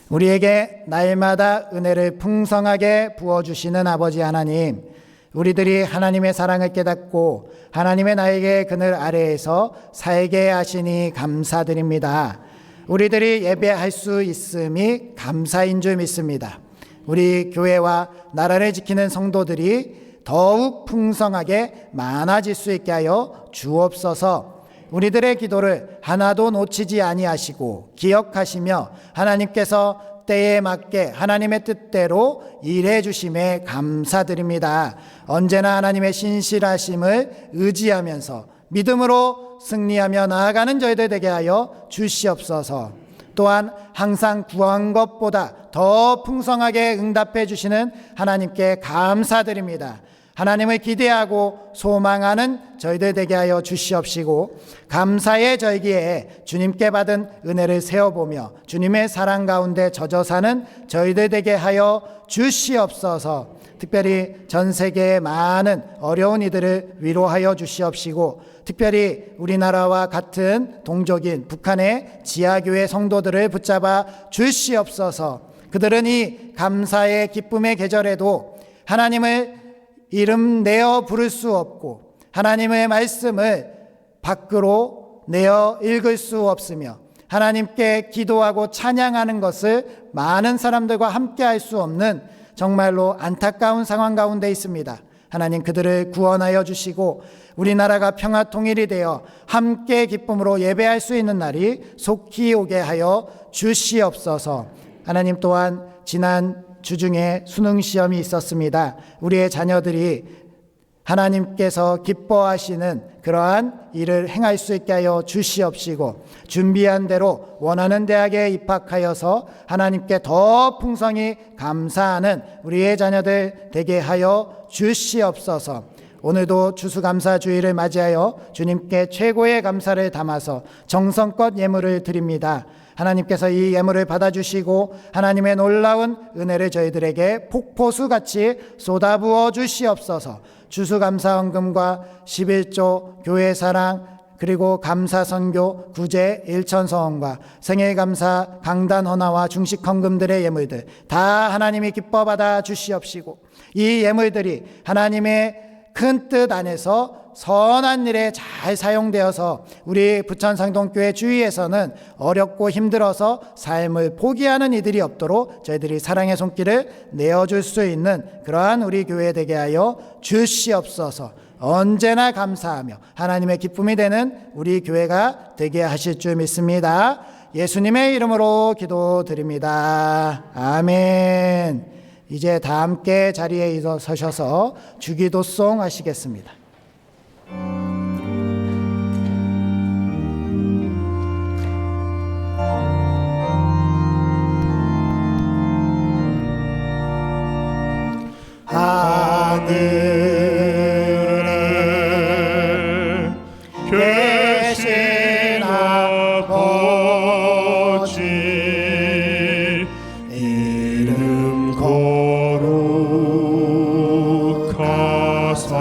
우리에게 날마다 은혜를 풍성하게 부어주시는 아버지 하나님, 우리들이 하나님의 사랑을 깨닫고 하나님의 나에게 그늘 아래에서 살게 하시니 감사드립니다. 우리들이 예배할 수 있음이 감사인 줄 믿습니다. 우리 교회와 나라를 지키는 성도들이 더욱 풍성하게 많아질 수 있게 하여 주옵소서. 우리들의 기도를 하나도 놓치지 아니하시고 기억하시며 하나님께서 때에 맞게 하나님의 뜻대로 일해 주심에 감사드립니다. 언제나 하나님의 신실하심을 의지하면서 믿음으로 승리하며 나아가는 저희들 되게 하여 주시옵소서. 또한 항상 구한 것보다 더 풍성하게 응답해 주시는 하나님께 감사드립니다. 하나님을 기대하고 소망하는 저희들 되게 하여 주시옵시고, 감사의 절기에 주님께 받은 은혜를 세어보며 주님의 사랑 가운데 젖어 사는 저희들 되게 하여 주시옵소서. 특별히 전 세계의 많은 어려운 이들을 위로하여 주시옵시고, 특별히 우리나라와 같은 동족인 북한의 지하교회 성도들을 붙잡아 주시옵소서. 그들은 이 감사의 기쁨의 계절에도 하나님을 이름 내어 부를 수 없고 하나님의 말씀을 밖으로 내어 읽을 수 없으며 하나님께 기도하고 찬양하는 것을 많은 사람들과 함께 할 수 없는 정말로 안타까운 상황 가운데 있습니다. 하나님, 그들을 구원하여 주시고 우리나라가 평화 통일이 되어 함께 기쁨으로 예배할 수 있는 날이 속히 오게 하여 주시옵소서. 하나님, 또한 지난 주중에 수능 시험이 있었습니다. 우리의 자녀들이 하나님께서 기뻐하시는 그러한 일을 행할 수 있게 하여 주시옵시고, 준비한 대로 원하는 대학에 입학하여서 하나님께 더 풍성히 감사하는 우리의 자녀들 되게 하여 주시옵소서. 오늘도 추수감사주일을 맞이하여 주님께 최고의 감사를 담아서 정성껏 예물을 드립니다. 하나님께서 이 예물을 받아주시고 하나님의 놀라운 은혜를 저희들에게 폭포수같이 쏟아부어 주시옵소서. 추수감사헌금과 11조 교회사랑 그리고 감사선교, 구제, 일천서원과 생일감사, 강단헌화와 중식헌금들의 예물들 다 하나님이 기뻐 받아 주시옵시고 이 예물들이 하나님의 큰 뜻 안에서 선한 일에 잘 사용되어서 우리 부천상동교회 주위에서는 어렵고 힘들어서 삶을 포기하는 이들이 없도록 저희들이 사랑의 손길을 내어줄 수 있는 그러한 우리 교회 되게 하여 주시옵소서. 언제나 감사하며 하나님의 기쁨이 되는 우리 교회가 되게 하실 줄 믿습니다. 예수님의 이름으로 기도드립니다. 아멘. 이제 다 함께 자리에 일어서셔서 주기도송 하시겠습니다. 하늘에 계신 아버지 이름 거룩하사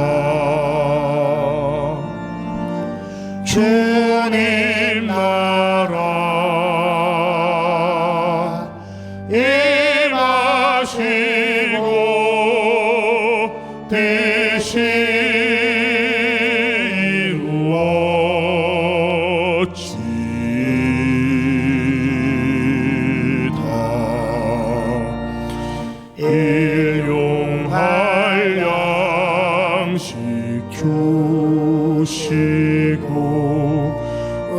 주님 나라 임하시고 뜻이 이루어지다. 일용할 양식 주시고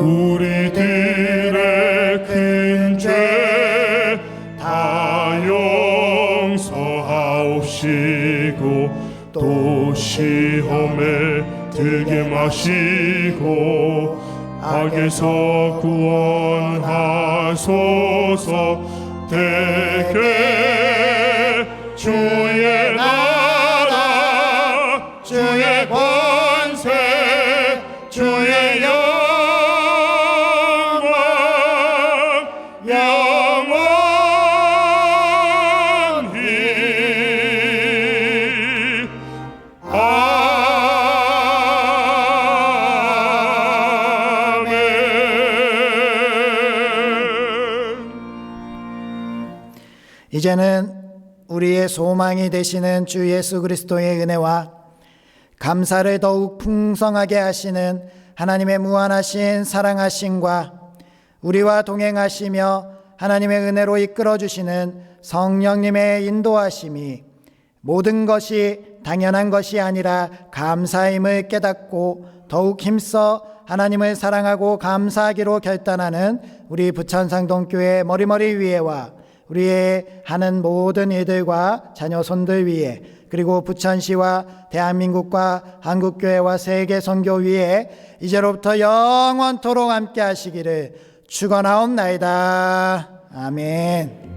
우리들의 큰 죄 다 용서하옵시고 또 시험에 들게 마시고 악에서 구원하소서. 대개 주의 나라 주의 권세 주의 영광 영원히 이제는 우리의 소망이 되시는 주 예수 그리스도의 은혜와 감사를 더욱 풍성하게 하시는 하나님의 무한하신 사랑하심과 우리와 동행하시며 하나님의 은혜로 이끌어 주시는 성령님의 인도하심이 모든 것이 당연한 것이 아니라 감사임을 깨닫고 더욱 힘써 하나님을 사랑하고 감사하기로 결단하는 우리 부천상동교회 머리머리 위에와 우리의 하는 모든 이들과 자녀 손들 위에 그리고 부천시와 대한민국과 한국교회와 세계 선교 위에 이제로부터 영원토록 함께 하시기를 축원하옵나이다. 아멘.